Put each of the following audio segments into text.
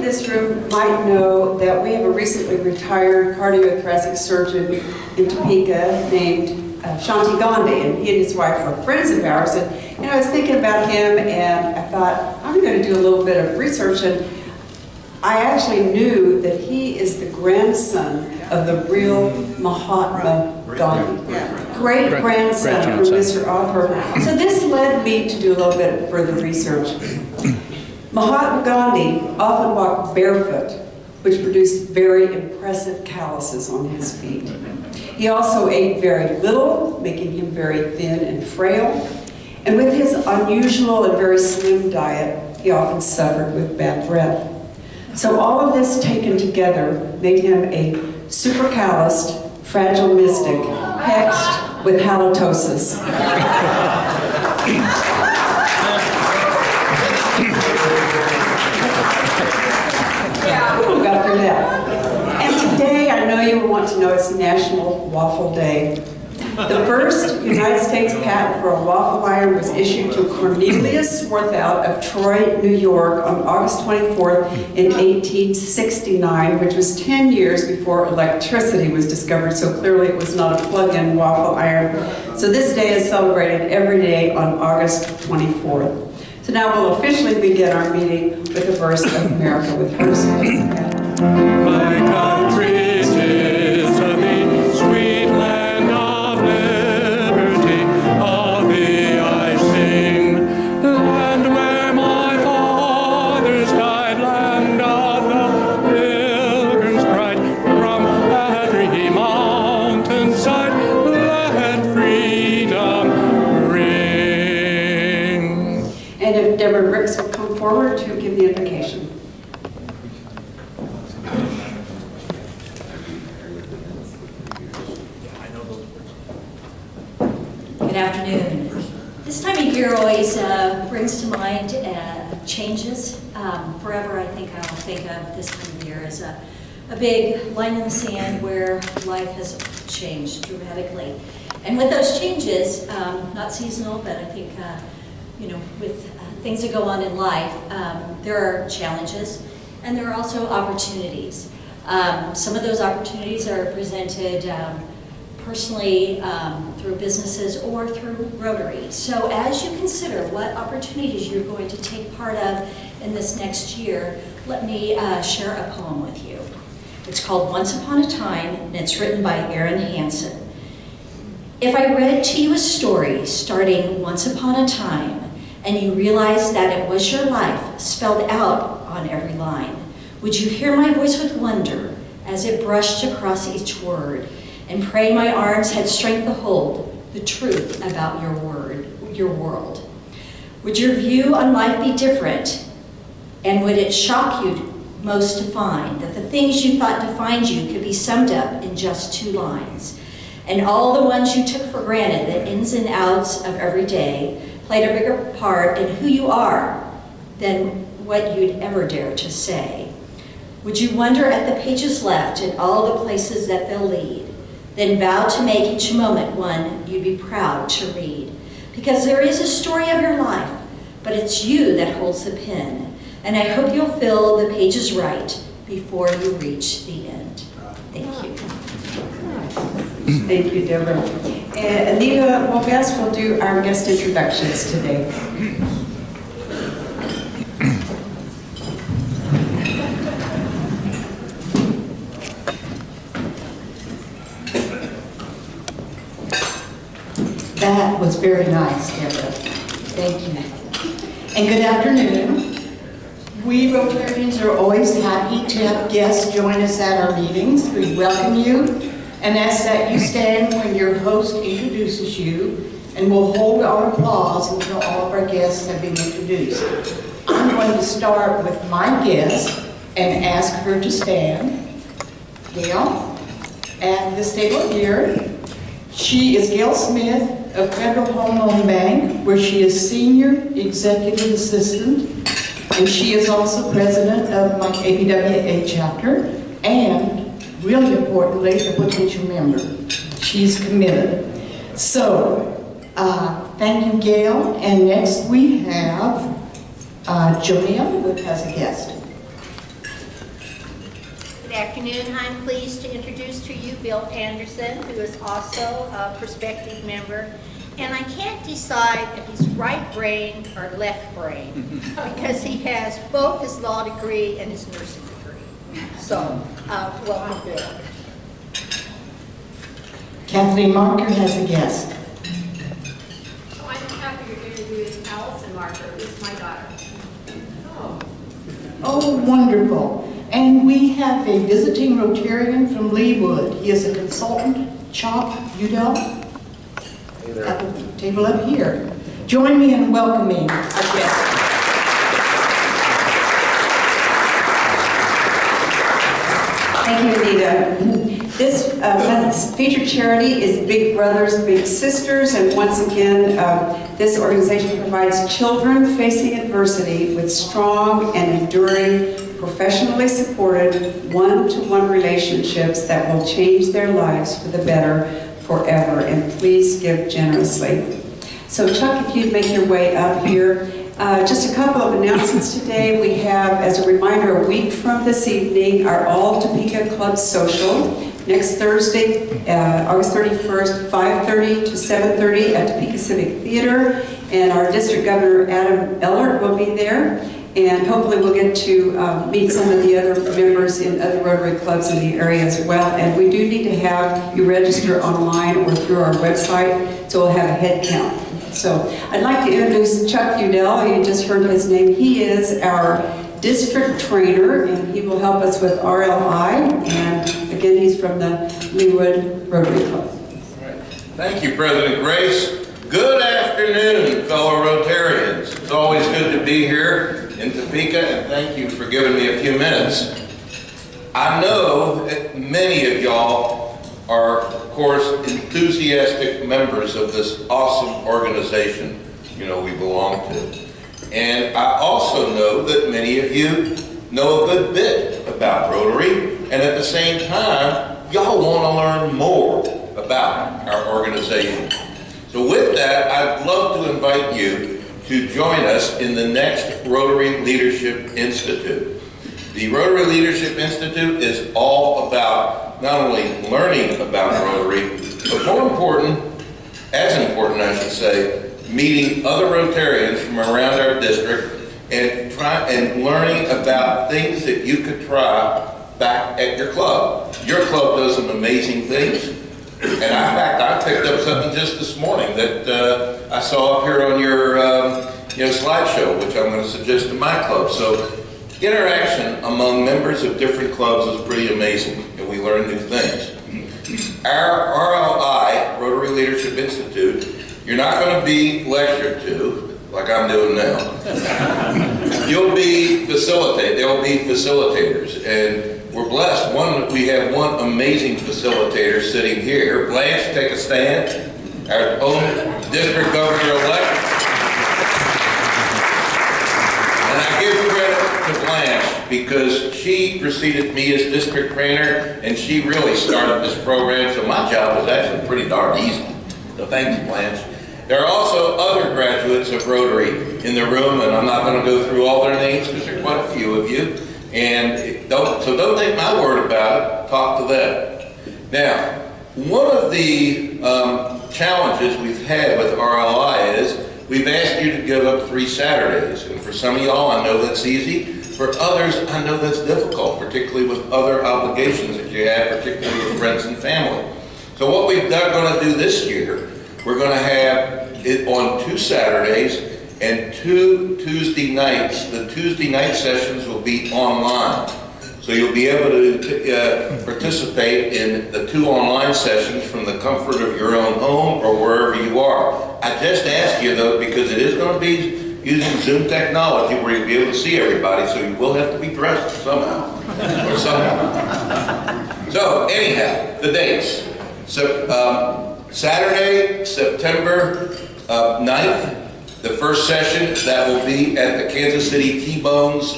this room might know that we have a recently retired cardiothoracic surgeon in Topeka named Shanti Gandhi, and he and his wife were friends of ours. And I was thinking about him, and I thought, I'm going to do a little bit of research, and I actually knew that he is the grandson of the real Mahatma Gandhi. Great-grandson from Mr. Author. So this led me to do a little bit of further research. Mahatma Gandhi often walked barefoot, which produced very impressive calluses on his feet. He also ate very little, making him very thin and frail. And with his unusual and very slim diet, he often suffered with bad breath. So all of this taken together made him a super calloused, fragile mystic, hexed with halitosis. Got through that. And today, I know you want to know, it's National Waffle Day. The first United States patent for a waffle iron was issued to Cornelius Swarthout of Troy, New York on August 24th in 1869, which was 10 years before electricity was discovered, so clearly it was not a plug-in waffle iron. So this day is celebrated every day on August 24th. So now we'll officially begin our meeting with a verse of America with hers. My country is to thee, sweet land of liberty, of thee I sing. Land where my fathers died, land of the pilgrim's pride, from every mountainside, let freedom ring. And if Deborah Ricks will come forward to give the invocation. Good afternoon. This time of year always brings to mind changes. Forever, I think I'll think of this time of year as a big line in the sand where life has changed dramatically. And with those changes, not seasonal, but I think, you know, with things that go on in life, there are challenges and there are also opportunities. Some of those opportunities are presented personally through businesses or through Rotary. So as you consider what opportunities you're going to take part of in this next year, let me share a poem with you. It's called Once Upon a Time, and it's written by Aaron Hansen. If I read to you a story starting once upon a time, and you realized that it was your life spelled out on every line, would you hear my voice with wonder as it brushed across each word, and pray my arms had strength to hold the truth about your world? Would your view on life be different? And would it shock you most to find that the things you thought defined you could be summed up in just 2 lines? And all the ones you took for granted, the ins and outs of every day, played a bigger part in who you are than what you'd ever dare to say? Would you wonder at the pages left and all the places that they'll lead? Then vow to make each moment one you'd be proud to read. Because there is a story of your life, but it's you that holds the pen. And I hope you'll fill the pages right before you reach the end. Thank you. Thank you, Deborah. And Anita Wolfast will do our guest introductions today. That was very nice, Deborah. Thank you. And good afternoon. We Rotarians are always happy to have guests join us at our meetings. We welcome you and ask that you stand when your host introduces you, and we'll hold our applause until all of our guests have been introduced. I'm going to start with my guest and ask her to stand. Gail, at this table here. She is Gail Smith of Federal Home Loan Bank, where she is Senior Executive Assistant, and she is also President of my APWA chapter, and really importantly, a potential member. She's committed. So, thank you, Gail. And next we have Joanne, who has a guest. afternoon. I'm pleased to introduce to you Bill Anderson, who is also a prospective member. And I can't decide if he's right brain or left brain because he has both his law degree and his nursing degree. So, welcome, Bill. Kathleen Marker has a guest. So I'm happy to introduce Allison Marker, who's my daughter. Oh, wonderful. And we have a visiting Rotarian from Leewood. He is a consultant, Chuck Udell, at the table up here. Join me in welcoming our guest. Thank you, Anita. This month's featured charity is Big Brothers Big Sisters, and once again, this organization provides children facing adversity with strong and enduring, professionally supported, one-to-one relationships that will change their lives for the better forever. And please give generously. So Chuck, if you'd make your way up here. Just a couple of announcements today. We have, as a reminder, a week from this evening, our All Topeka Club Social. Next Thursday, August 31st, 5:30 to 7:30 at Topeka Civic Theater. And our District Governor, Adam Ellert, will be there. And hopefully we'll get to meet some of the other members in other Rotary clubs in the area as well. And we do need to have you register online or through our website, so we'll have a head count. So I'd like to introduce Chuck Udell. You just heard his name. He is our district trainer, and he will help us with RLI. And again, he's from the Leewood Rotary Club. Thank you, President Grace. Good afternoon, fellow Rotarians. It's always good to be here in Topeka, and thank you for giving me a few minutes. I know that many of y'all are, of course, enthusiastic members of this awesome organization, we belong to. And I also know that many of you know a good bit about Rotary, and at the same time, y'all want to learn more about our organization. So with that, I'd love to invite you to join us in the next Rotary Leadership Institute. The Rotary Leadership Institute is all about not only learning about Rotary, but more important, as important I should say, meeting other Rotarians from around our district and learning about things that you could try back at your club. Your club does some amazing things. And in fact, I picked up something just this morning that I saw up here on your slideshow, which I'm going to suggest to my club. So interaction among members of different clubs is pretty amazing, and we learn new things. Our RLI, Rotary Leadership Institute, you're not going to be lectured to, like I'm doing now. You'll be facilitated. There will be facilitators, and we're blessed. We have one amazing facilitator sitting here. Blanche, take a stand. Our own district governor-elect. And I give credit to Blanche because she preceded me as district trainer, and she really started this program, so my job was actually pretty darn easy. So thank you, Blanche. There are also other graduates of Rotary in the room, and I'm not going to go through all their names because there are quite a few of you. And don't take my word about it, talk to them. Now, one of the challenges we've had with RLI is we've asked you to give up 3 Saturdays. And for some of y'all, I know that's easy. For others, I know that's difficult, particularly with other obligations that you have, particularly with friends and family. So what we're going to do this year, we're going to have it on 2 Saturdays and 2 Tuesday nights. The Tuesday night sessions will be online. So you'll be able to participate in the 2 online sessions from the comfort of your own home or wherever you are. I just ask you though, because it is going to be using Zoom technology where you'll be able to see everybody, so you will have to be dressed somehow or somehow. So anyhow, the dates. So Saturday, September 9th, the first session, that will be at the Kansas City T-Bones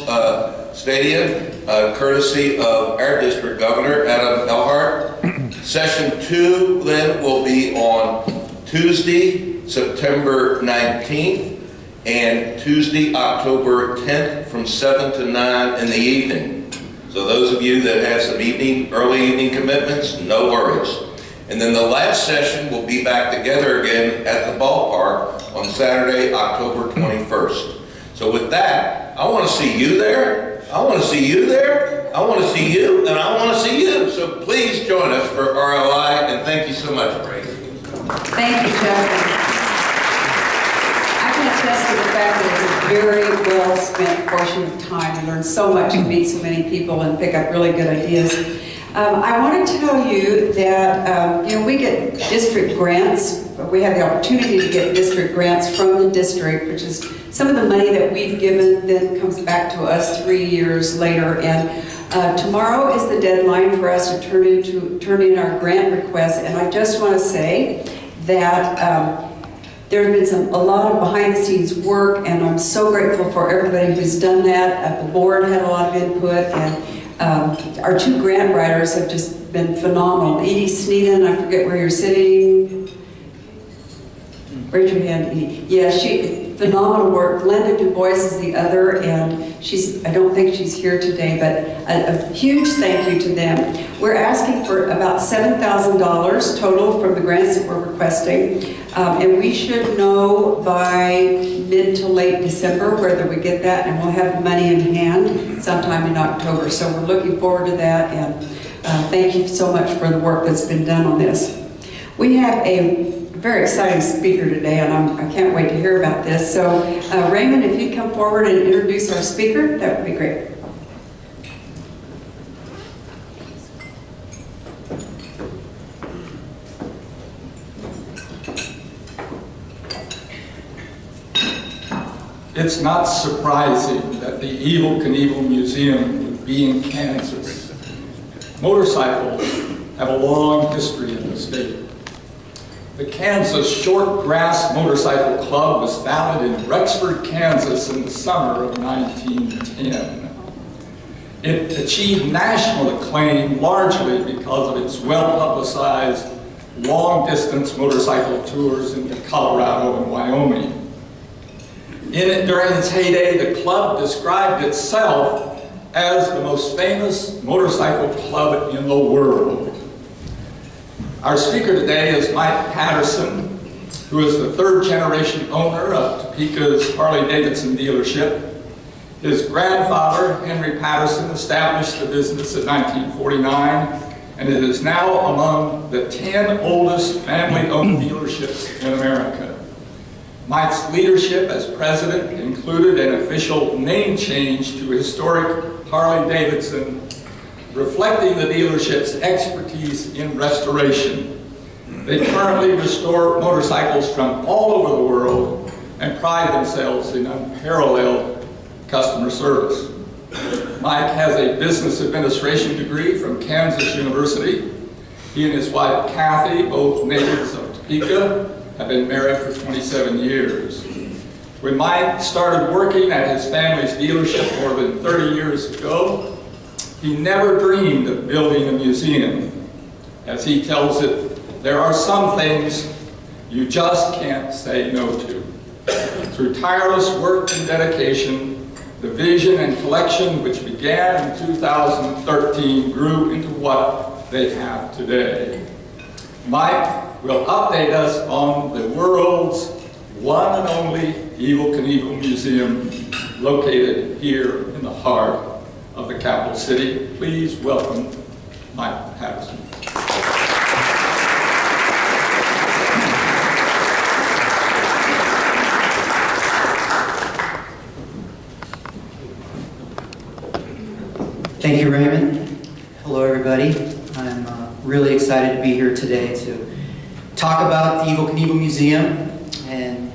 Stadium, courtesy of our district governor, Adam Elhart. Session 2 then will be on Tuesday, September 19th, and Tuesday, October 10th from 7 to 9 in the evening. So So those of you that have some early evening commitments, no worries. And then the last session will be back together again at the ballpark on Saturday, October 21st. So with that, I want to see you there. I want to see you there. I want to see you, and I want to see you. So please join us for RLI, and thank you so much, Grace. Thank you, Jeff. I can attest to the fact that it's a very well spent portion of time. I learned so much and meet so many people and pick up really good ideas. I want to tell you that we get district grants. We have the opportunity to get district grants from the district, which is some of the money that we've given then comes back to us 3 years later. And tomorrow is the deadline for us to turn in our grant requests. And I just want to say that there has been a lot of behind-the-scenes work, and I'm so grateful for everybody who's done that. The board had a lot of input, and our 2 grant writers have just been phenomenal. Edie Sneeden, I forget where you're sitting. Raise your hand, Edie. Yeah, phenomenal work. Glenda Du Bois is the other, and I don't think she's here today, but a huge thank you to them. We're asking for about $7,000 total from the grants that we're requesting, and we should know by mid to late December whether we get that, and we'll have money in hand sometime in October. So we're looking forward to that, and thank you so much for the work that's been done on this. We have a very exciting speaker today, and I can't wait to hear about this. So Raymond, if you'd come forward and introduce our speaker, that would be great. It's not surprising that the Evel Knievel Museum would be in Kansas. Motorcycles have a long history in the state. The Kansas Short Grass Motorcycle Club was founded in Rexford, Kansas in the summer of 1910. It achieved national acclaim largely because of its well-publicized long-distance motorcycle tours into Colorado and Wyoming. During its heyday, the club described itself as the most famous motorcycle club in the world. Our speaker today is Mike Patterson, who is the 3rd generation owner of Topeka's Harley-Davidson dealership. His grandfather, Henry Patterson, established the business in 1949, and it is now among the 10 oldest family-owned dealerships in America. Mike's leadership as president included an official name change to historic Harley-Davidson, reflecting the dealership's expertise in restoration. They currently restore motorcycles from all over the world and pride themselves in unparalleled customer service. Mike has a business administration degree from Kansas University. He and his wife Kathy, both natives of Topeka, have been married for 27 years. When Mike started working at his family's dealership more than 30 years ago, he never dreamed of building a museum. As he tells it, there are some things you just can't say no to. Through tireless work and dedication, the vision and collection which began in 2013 grew into what they have today. Mike will update us on the world's one and only Evel Knievel Museum located here in the heart of the capital city. Please welcome Mike Patterson. Thank you, Raymond. Hello, everybody. I'm really excited to be here today to talk about the Evel Knievel Museum and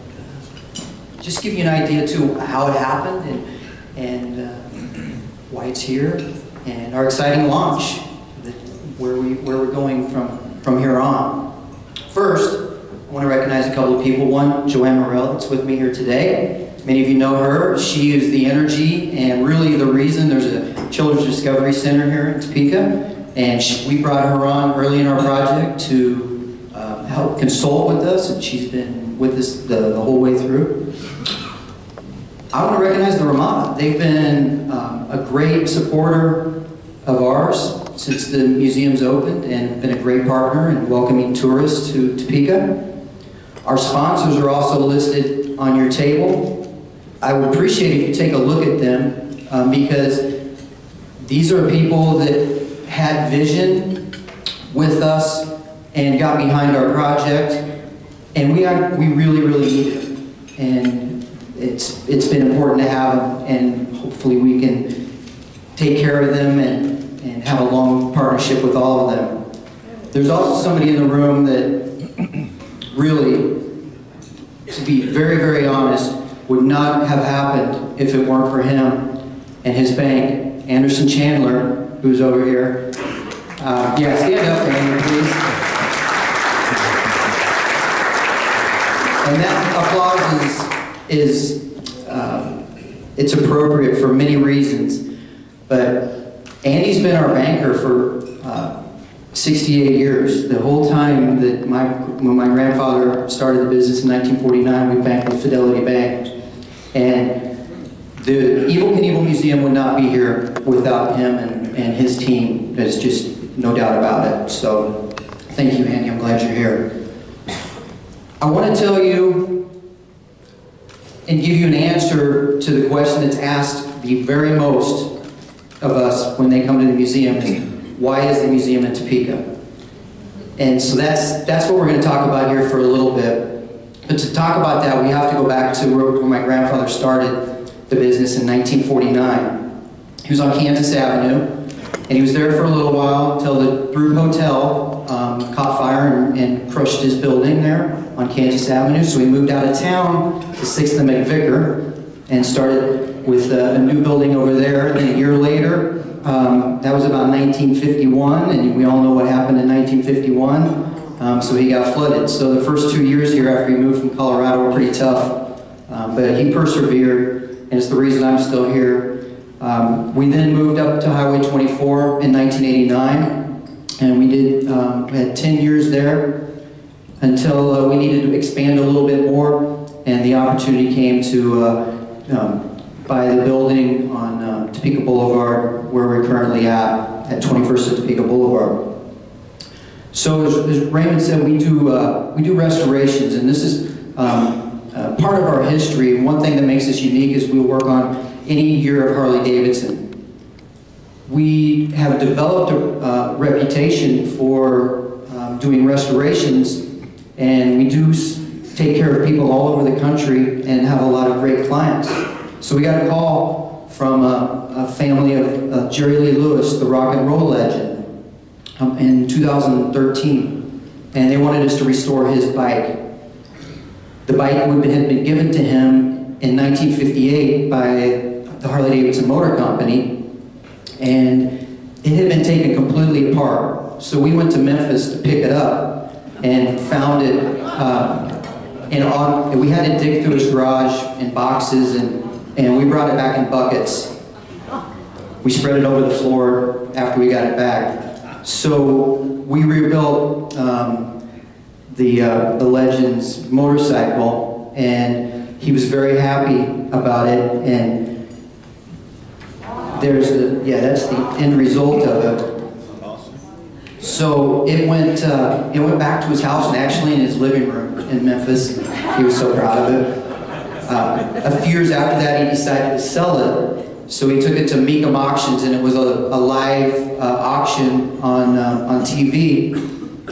just give you an idea to how it happened and why it's here and our exciting launch, where we're going from here on. First, I want to recognize a couple of people. One, Joanne Morrell, that's with me here today. Many of you know her. She is the energy and really the reason there's a Children's Discovery Center here in Topeka, and we brought her on early in our project to help consult with us, and she's been with us the whole way through. I want to recognize the Ramada. They've been a great supporter of ours since the museum's opened and been a great partner in welcoming tourists to Topeka. Our sponsors are also listed on your table. I would appreciate if you take a look at them because these are people that had vision with us and got behind our project, and we really need it. And it's been important to have them, and hopefully we can take care of them and have a long partnership with all of them. There's also somebody in the room that really, to be very honest, would not have happened if it weren't for him and his bank, Anderson Chandler, who's over here. Yeah, stand up, Andrew, please. And that applause is it's appropriate for many reasons, but Andy's been our banker for 68 years. The whole time that when my grandfather started the business in 1949, we banked with Fidelity Bank. And the Evel Knievel Museum would not be here without him and his team. There's just no doubt about it. So thank you, Andy. I'm glad you're here. I want to tell you and give you an answer to the question that's asked the very most of us when they come to the museum is, why is the museum in Topeka? And so that's what we're going to talk about here for a little bit. But to talk about that, we have to go back to where my grandfather started the business in 1949. He was on Kansas Avenue, and he was there for a little while until the Brood Hotel caught fire and crushed his building there on Kansas Avenue. So he moved out of town to 6th and McVicker and started with a new building over there. And then a year later, that was about 1951, and we all know what happened in 1951. So he got flooded. So the first 2 years here after he moved from Colorado were pretty tough, but he persevered, and it's the reason I'm still here. We then moved up to Highway 24 in 1989, and we had 10 years there until we needed to expand a little bit more, and the opportunity came to buy the building on Topeka Boulevard, where we're currently at 21st and Topeka Boulevard. So as Raymond said, we do restorations, and this is part of our history. One thing that makes us unique is we'll work on any year of Harley-Davidson. We have developed a reputation for doing restorations, and we do take care of people all over the country and have a lot of great clients. So we got a call from a family of Jerry Lee Lewis, the rock and roll legend, in 2013, and they wanted us to restore his bike. The bike had been given to him in 1958 by the Harley-Davidson Motor Company, and it had been taken completely apart. So we went to Memphis to pick it up and found it, and we had to dig through his garage in boxes, and we brought it back in buckets. We spread it over the floor after we got it back. So we rebuilt the Legend's motorcycle, and he was very happy about it. And that's the end result of it. So it went back to his house, and actually in his living room in Memphis. He was so proud of it. A few years after that, he decided to sell it. So he took it to Mecum Auctions, and it was a live auction on TV.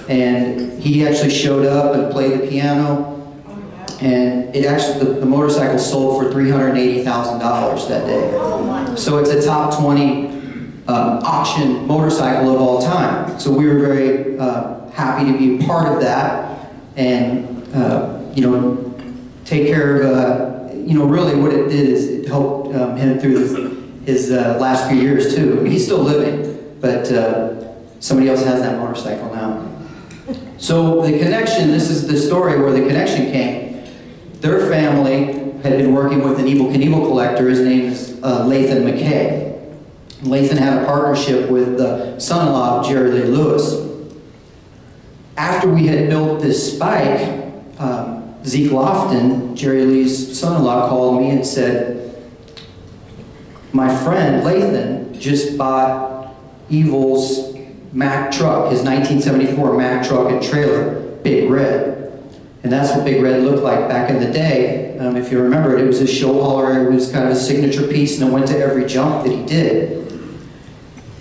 And he actually showed up and played the piano. And the motorcycle sold for $380,000 that day. So it's a top 20 auction motorcycle of all time. So we were very happy to be a part of that, and take care of. Really what it did is it helped him through his last few years too. I mean, he's still living, but somebody else has that motorcycle now. So the connection, this is the story where the connection came. Their family had been working with an Evel Knievel collector. His name is Lathan McKay. Lathan had a partnership with the son-in-law of Jerry Lee Lewis. After we had built this bike, Zeke Lofton, Jerry Lee's son-in-law, called me and said, my friend Lathan just bought Evel's Mack truck, his 1974 Mack truck and trailer, Big Red. And that's what Big Red looked like back in the day. If you remember it, it was a show hauler, it was kind of a signature piece, and it went to every jump that he did.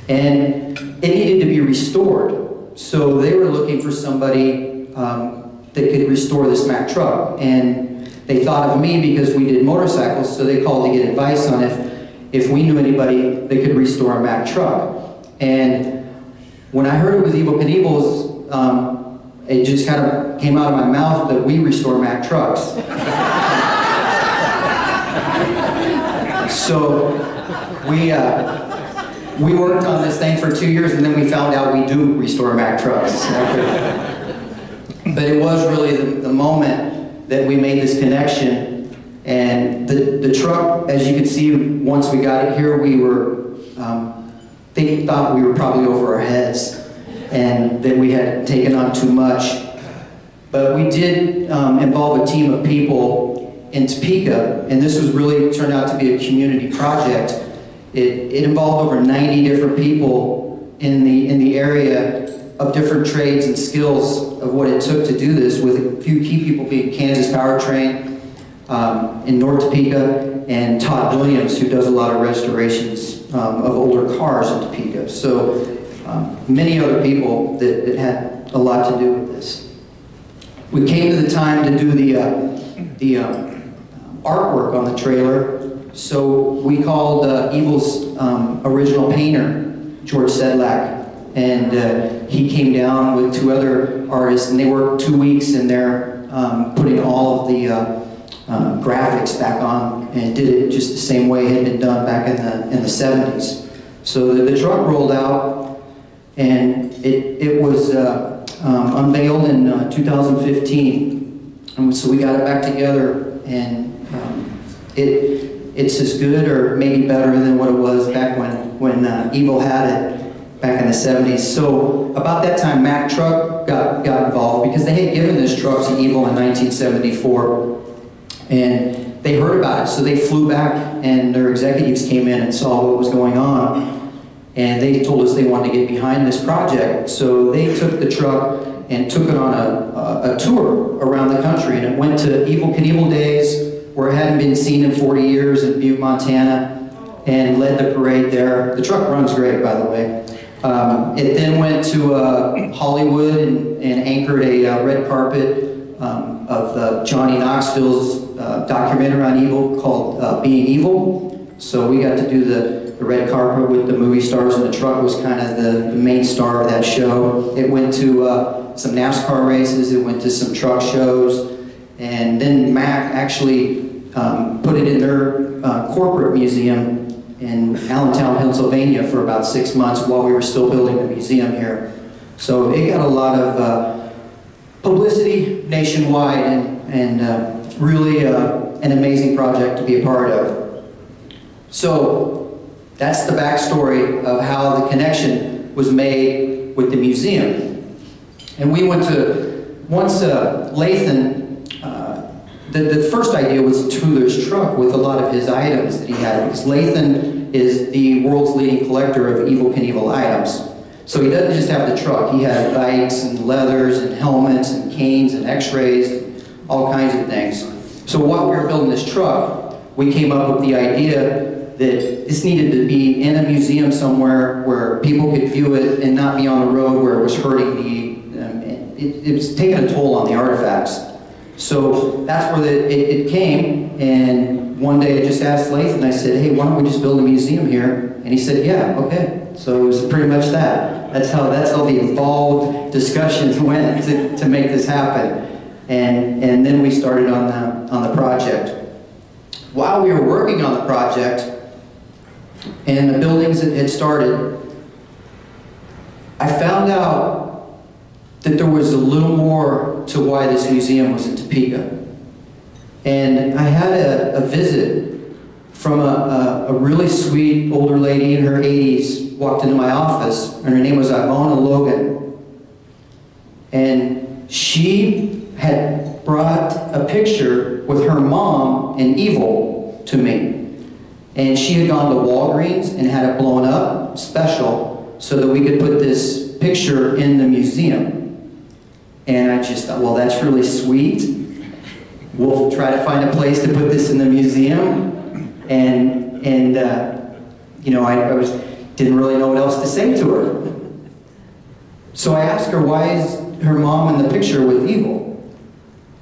And it needed to be restored. So they were looking for somebody that could restore this Mack truck. And they thought of me because we did motorcycles, so they called to get advice on if we knew anybody that could restore a Mack truck. And when I heard it was Evel Knievel's, it just kind of came out of my mouth that we restore Mack trucks. So we worked on this thing for 2 years, and then we found out we do restore Mack trucks. But it was really the moment that we made this connection. And the truck, as you can see, once we got it here, we were, they thought we were probably over our heads and that we had taken on too much. But we did involve a team of people in Topeka, and this was really turned out to be a community project. It involved over 90 different people in the area of different trades and skills of what it took to do this, with a few key people being Kansas Powertrain in North Topeka, and Todd Williams, who does a lot of restorations of older cars in Topeka. So many other people that had a lot to do with this. We came to the time to do the artwork on the trailer, so we called Evel's original painter, George Sedlak, and he came down with 2 other artists, and they worked 2 weeks in there putting all of the graphics back on, and did it just the same way it had been done back in the 70s. So the truck rolled out, and it was unveiled in 2015. And so we got it back together, and it's as good or maybe better than what it was back when Evel had it back in the 70s. So about that time, Mack Truck got involved because they had given this truck to Evel in 1974. And they heard about it, so they flew back, and their executives came in and saw what was going on. And they told us they wanted to get behind this project. So they took the truck and took it on a tour around the country. And it went to Evel Knievel Days, where it hadn't been seen in 40 years in Butte, Montana, and led the parade there. The truck runs great, by the way. It then went to Hollywood and anchored a red carpet of Johnny Knoxville's documentary on Evel called Being Evel. So we got to do the red carpet with the movie stars, and the truck was kind of the main star of that show. It went to some NASCAR races, it went to some truck shows, and then Mack actually put it in their corporate museum in Allentown, Pennsylvania for about 6 months while we were still building the museum here. So it got a lot of publicity nationwide, and really an amazing project to be a part of. So that's the backstory of how the connection was made with the museum. And we went to, once Lathan, the first idea was to tour this truck with a lot of his items that he had, because Lathan is the world's leading collector of Evel Knievel items. So he doesn't just have the truck, he has bikes and leathers and helmets and canes and x-rays, all kinds of things. So while we were building this truck, we came up with the idea that this needed to be in a museum somewhere where people could view it and not be on the road where it was hurting it was taking a toll on the artifacts. So that's where it came, and one day I just asked Lathan, I said, hey, why don't we just build a museum here? And he said, yeah, okay. So it was pretty much that. That's how the involved discussions went to make this happen. And then we started on the project. While we were working on the project, and the buildings that had started, I found out that there was a little more to why this museum was in Topeka. And I had a visit from a really sweet older lady in her 80s, walked into my office, and her name was Ivana Logan. And she had brought a picture with her mom and Evel to me. And she had gone to Walgreens and had it blown up, special, so that we could put this picture in the museum. And I just thought, well, that's really sweet. We'll try to find a place to put this in the museum. And you know, I didn't really know what else to say to her. So I asked her, why is her mom in the picture with Evel?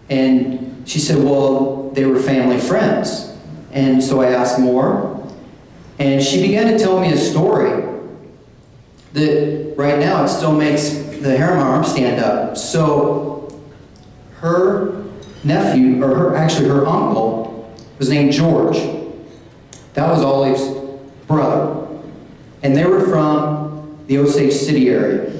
And she said, well, they were family friends. And so I asked more. And she began to tell me a story that right now it still makes the hair on my arm stand up. So her nephew, or actually her uncle, was named George. That was Olive's brother. And they were from the Osage City area.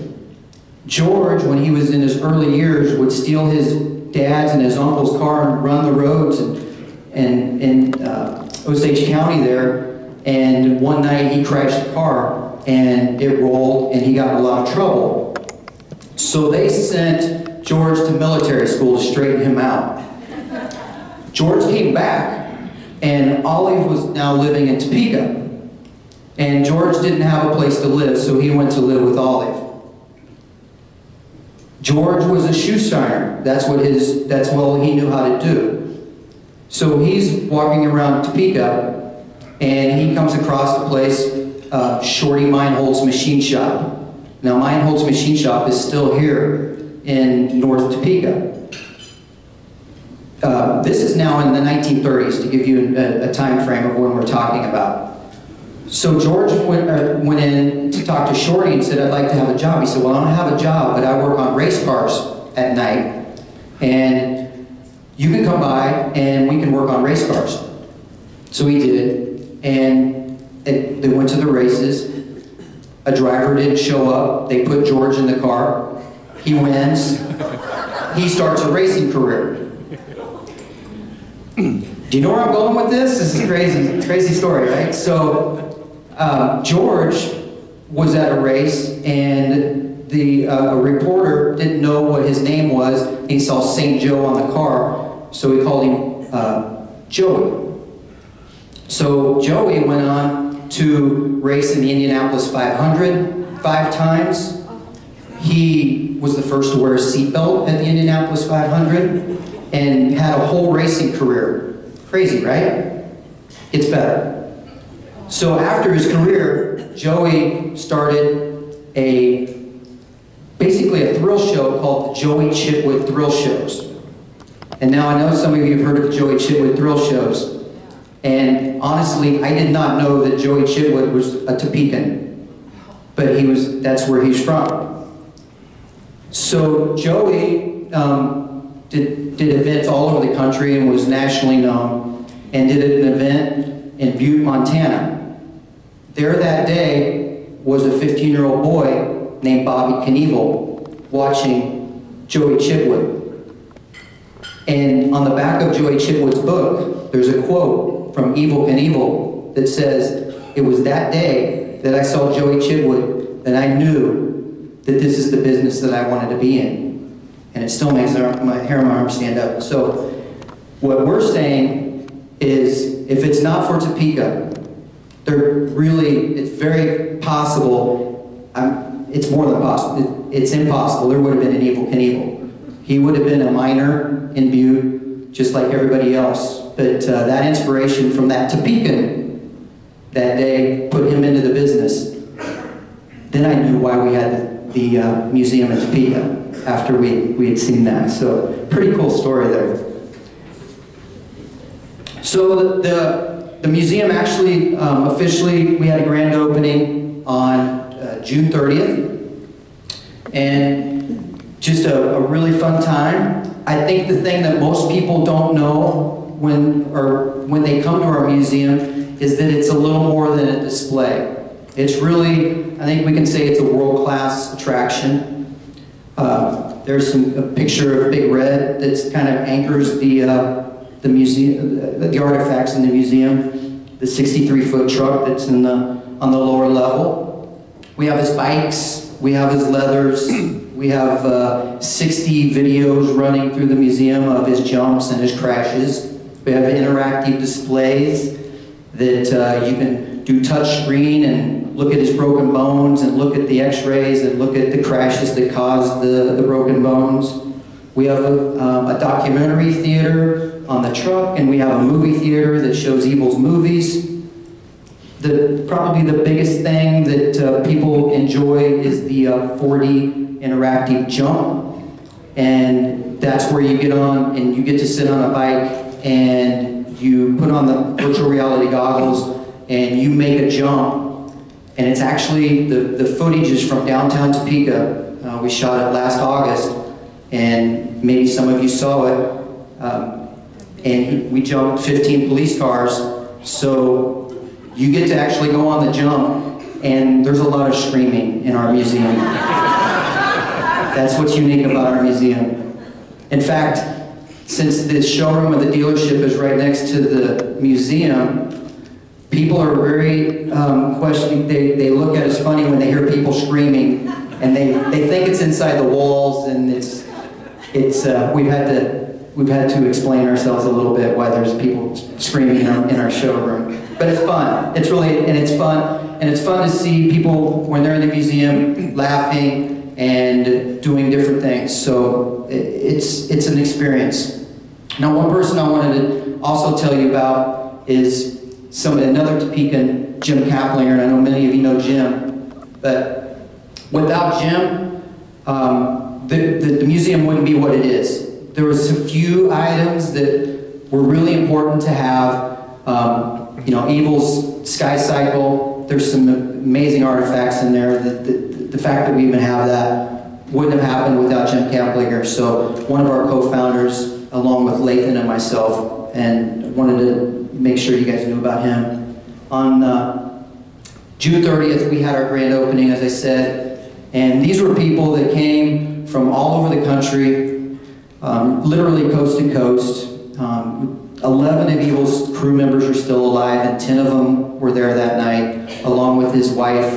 George, when he was in his early years, would steal his dad's and his uncle's car and run the roads in Osage County there. And one night he crashed the car and it rolled and he got in a lot of trouble. So they sent George to military school to straighten him out. George came back and Olive was now living in Topeka. And George didn't have a place to live, so he went to live with Olive. George was a shoe shiner. That's what he knew how to do. So he's walking around Topeka and he comes across the place, Shorty Meinhold's Machine Shop. Now Meinhold's Machine Shop is still here in North Topeka. This is now in the 1930s to give you a time frame of when we're talking about. So George went in to talk to Shorty and said, I'd like to have a job. He said, well, I don't have a job, but I work on race cars at night. And you can come by and we can work on race cars. So he did. And they went to the races. A driver didn't show up. They put George in the car. He wins. He starts a racing career. Do you know where I'm going with this? This is a crazy story, right? So George was at a race and a reporter didn't know what his name was. He saw St. Joe on the car, so he called him Joey. So Joey went on to race in the Indianapolis 500 5 times. He was the first to wear a seatbelt at the Indianapolis 500 and had a whole racing career. Crazy, right? It's better. So after his career, Joey started basically a thrill show called the Joey Chitwood Thrill Shows. And now I know some of you have heard of the Joey Chitwood Thrill Shows. And honestly, I did not know that Joey Chitwood was a Topekan, but that's where he's from. So Joey did events all over the country and was nationally known, and did an event in Butte, Montana. There that day was a 15-year-old boy named Bobby Knievel watching Joey Chitwood. And on the back of Joey Chitwood's book, there's a quote from Evel Knievel that says, it was that day that I saw Joey Chitwood that I knew that this is the business that I wanted to be in. And it still makes my hair on my arm stand up. So what we're saying is, if it's not for Topeka, it's very possible, it's more than possible, it's impossible, there would have been an Evel Knievel. He would have been a miner in Butte, just like everybody else. But that inspiration from that Topekan that day put him into the business. Then I knew why we had the museum in Topeka, after we had seen that. So, pretty cool story there. So the museum actually, officially, we had a grand opening on June 30th. And just a really fun time. I think the thing that most people don't know when they come to our museum is that it's a little more than a display. It's really, I think we can say it's a world-class attraction. There's a picture of Big Red that kind of anchors the museum, the artifacts in the museum. The 63-foot truck that's on the lower level. We have his bikes. We have his leathers. We have 60 videos running through the museum of his jumps and his crashes. We have interactive displays that you can do touch screen and look at his broken bones and look at the x-rays and look at the crashes that caused the broken bones. We have a documentary theater on the truck, and we have a movie theater that shows Evel's movies. Probably the biggest thing that people enjoy is the 4D interactive jump. And that's where you get on and you get to sit on a bike and you put on the virtual reality goggles and you make a jump. And it's actually, the footage is from downtown Topeka. We shot it last August, and maybe some of you saw it. And we jumped 15 police cars. So you get to actually go on the jump, and there's a lot of screaming in our museum. That's what's unique about our museum. In fact, since the showroom of the dealership is right next to the museum, people are very questioning. They look at us funny when they hear people screaming, and they think it's inside the walls, and we've had to explain ourselves a little bit why there's people screaming in our showroom. But it's fun. It's fun, and it's fun to see people when they're in the museum laughing and doing different things. So it's an experience. Now, one person I wanted to also tell you about is another Topekan, Jim Kaplinger, and I know many of you know Jim, but without Jim, the museum wouldn't be what it is. There was a few items that were really important to have. Evel's Sky Cycle, there's some amazing artifacts in there. The fact that we even have that wouldn't have happened without Jim Kaplinger. So one of our co-founders, along with Lathan and myself, and wanted to make sure you guys knew about him. On June 30th, we had our grand opening, as I said, and these were people that came from all over the country, literally coast to coast. 11 of Evel's crew members are still alive, and 10 of them were there that night, along with his wife,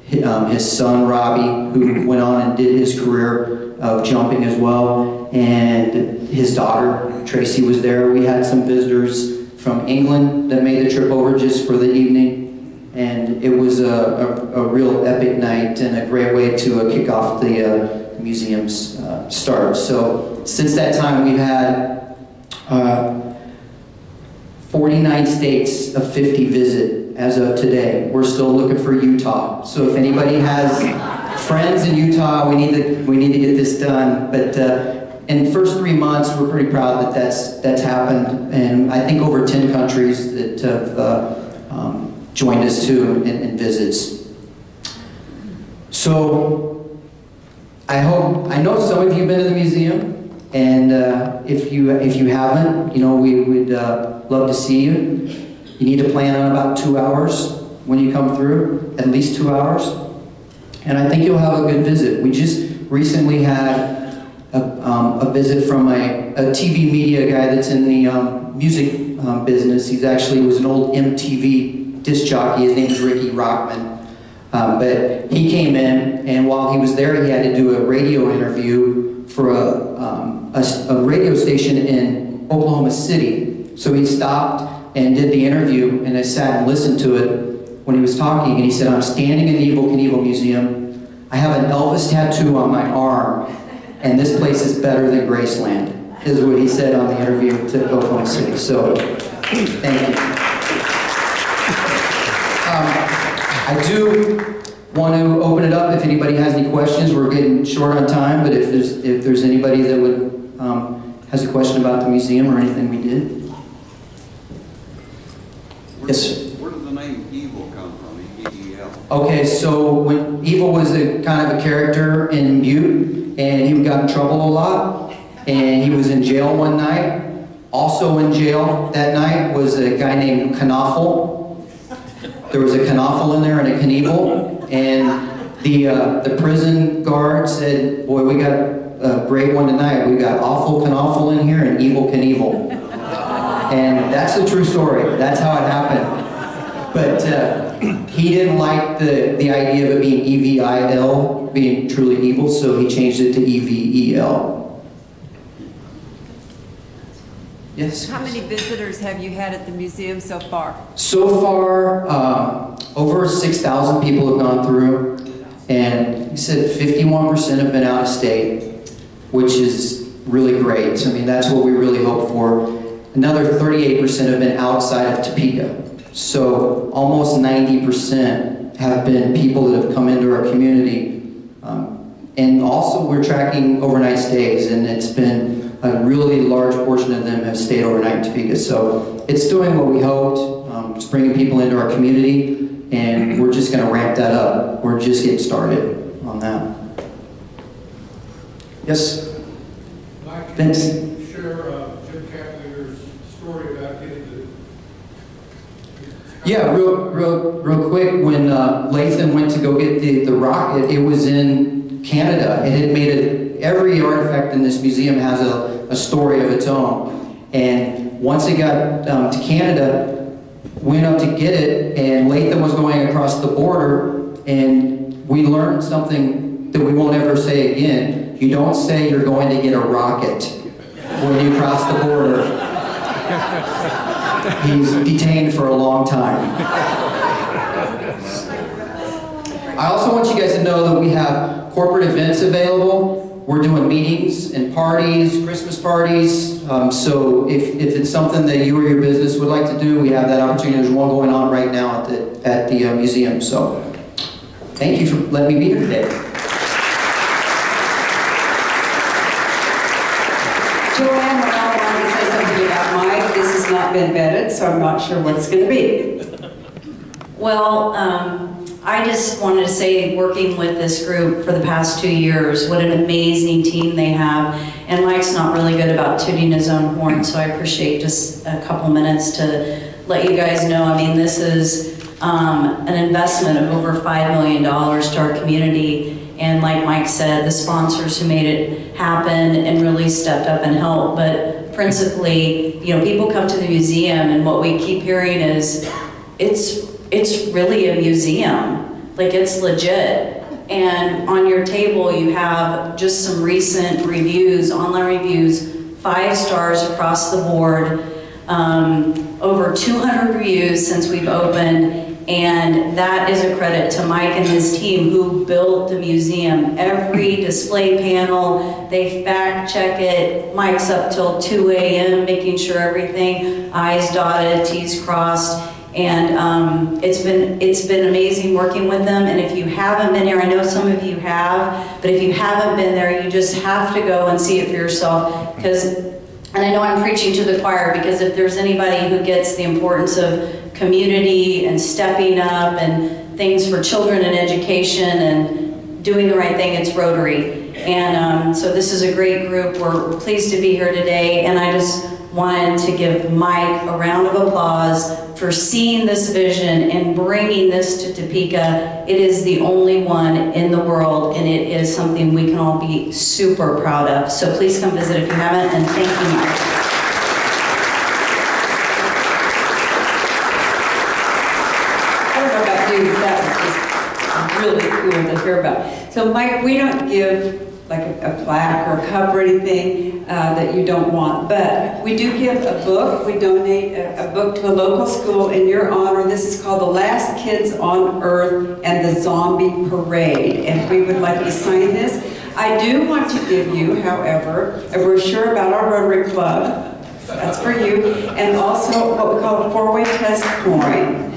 his son Robbie, who went on and did his career of jumping as well, and his daughter Tracy was there. We had some visitors from England that made the trip over just for the evening, and it was a real epic night and a great way to kick off the museum's start. So since that time, we've had 49 states of 50 visit as of today. We're still looking for Utah. So if anybody has friends in Utah, we need to get this done. But in the first 3 months, we're pretty proud that that's happened, and I think over 10 countries that have joined us too in visits. So I know some of you have been to the museum. And if you haven't, we would love to see you. You need to plan on about 2 hours when you come through, at least 2 hours. And I think you'll have a good visit. We just recently had a visit from a TV media guy that's in the music business. He was an old MTV disc jockey. His name is Ricky Rockman. But he came in, and while he was there, he had to do a radio interview for a radio station in Oklahoma City. So he stopped and did the interview, and I sat and listened to it when he was talking, and he said, "I'm standing in the Evel Knievel Museum. I have an Elvis tattoo on my arm, and this place is better than Graceland," is what he said on the interview to Oklahoma City. So, thank you. I do want to open it up if anybody has any questions. We're getting short on time, but if there's anybody that would has a question about the museum or anything we did. Yes. Where did the name Evel come from? E-E-L. Okay, so when Evel was a kind of a character in Butte, and he got in trouble a lot, and he was in jail one night. Also in jail that night was a guy named Knievel. There was a Knievel in there and a Knievel, and the prison guard said, "Boy, we got a great one tonight. We got awful Knievel in here and Evel Knievel." And that's a true story. That's how it happened. But he didn't like the idea of it being E-V-I-L, being truly evil, so he changed it to E-V-E-L. Yes. How many visitors have you had at the museum so far? So far, over 6,000 people have gone through, and you said 51% have been out of state, which is really great. I mean, that's what we really hope for. Another 38% have been outside of Topeka. So almost 90% have been people that have come into our community. And also we're tracking overnight stays, and it's been a really large portion of them have stayed overnight in Topeka. So it's doing what we hoped. It's bringing people into our community, and we're just going to ramp that up. We're just getting started on that. Yes? Mike, Vince? can you share Jim Cavalier's story about getting the... Yeah, real quick, when Lathan went to go get the rocket, it was in Canada. It had made it, every artifact in this museum has a story of its own. And once it got to Canada, went up to get it, and Lathan was going across the border, and we learned something that we won't ever say again. You don't say you're going to get a rocket when you cross the border. He's detained for a long time. I also want you guys to know that we have corporate events available. We're doing meetings and parties, Christmas parties. So if it's something that you or your business would like to do, we have that opportunity. There's one going on right now at the museum. So thank you for letting me be here today. Joanne, I wanted to say something about Mike. This has not been vetted, so I'm not sure what it's going to be. Well, I just wanted to say, working with this group for the past 2 years, what an amazing team they have. And Mike's not really good about tooting his own horn, so I appreciate just a couple minutes to let you guys know. I mean, this is an investment of over $5 million to our community. And like Mike said, the sponsors who made it happen and really stepped up and helped. But principally, you know, people come to the museum, and what we keep hearing is, it's really a museum. Like, it's legit. And on your table you have just some recent reviews, online reviews, 5 stars across the board, over 200 reviews since we've opened. And that is a credit to Mike and his team who built the museum. Every display panel, they fact check it. Mike's up till 2 a.m. making sure everything, I's dotted, T's crossed. And it's been amazing working with them. And if you haven't been here, I know some of you have, but if you haven't been there, you just have to go and see it for yourself. And I know I'm preaching to the choir, because if there's anybody who gets the importance of community and stepping up and things for children and education and doing the right thing, it's Rotary. And so this is a great group. We're pleased to be here today, and I just wanted to give Mike a round of applause for seeing this vision and bringing this to Topeka. It is the only one in the world, and it is something we can all be super proud of. So please come visit if you haven't, and thank you, Mike. That was just really cool to hear about. So Mike, we don't give like a plaque or a cup or anything that you don't want, but we do give a book. We donate a book to a local school in your honor. This is called The Last Kids on Earth and the Zombie Parade, and we would like you to sign this. I do want to give you, however, a brochure about our Rotary Club. That's for you, and also what we call a 4-way test coin.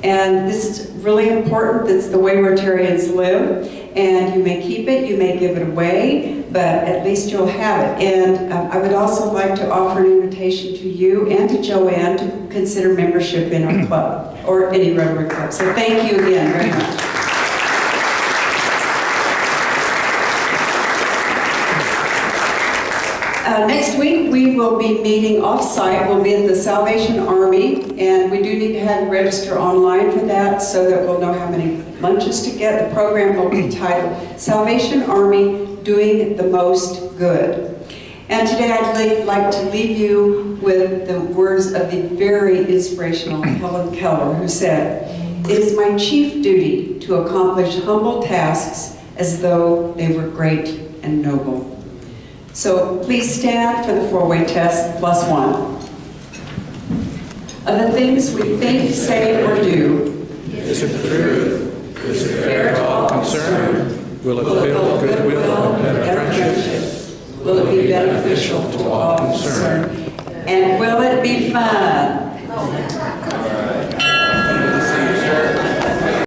And this is really important. It's the way Rotarians live. And you may keep it, you may give it away, but at least you'll have it. And I would also like to offer an invitation to you and to Joanne to consider membership in our club, or any Rotary Club. So thank you again very much. Next week, we will be meeting off-site. We'll be at the Salvation Army, and we do need to have you register online for that so that we'll know how many lunches to get. The program will be titled Salvation Army Doing the Most Good. And today I'd like to leave you with the words of the very inspirational Helen Keller, who said, "It is my chief duty to accomplish humble tasks as though they were great and noble." So please stand for the four-way test plus one. Of the things we think, say, or do, Is it true? Is it fair to all concerned? Will it build goodwill and better friendship? Will it be beneficial to all concerned? And will it be fun?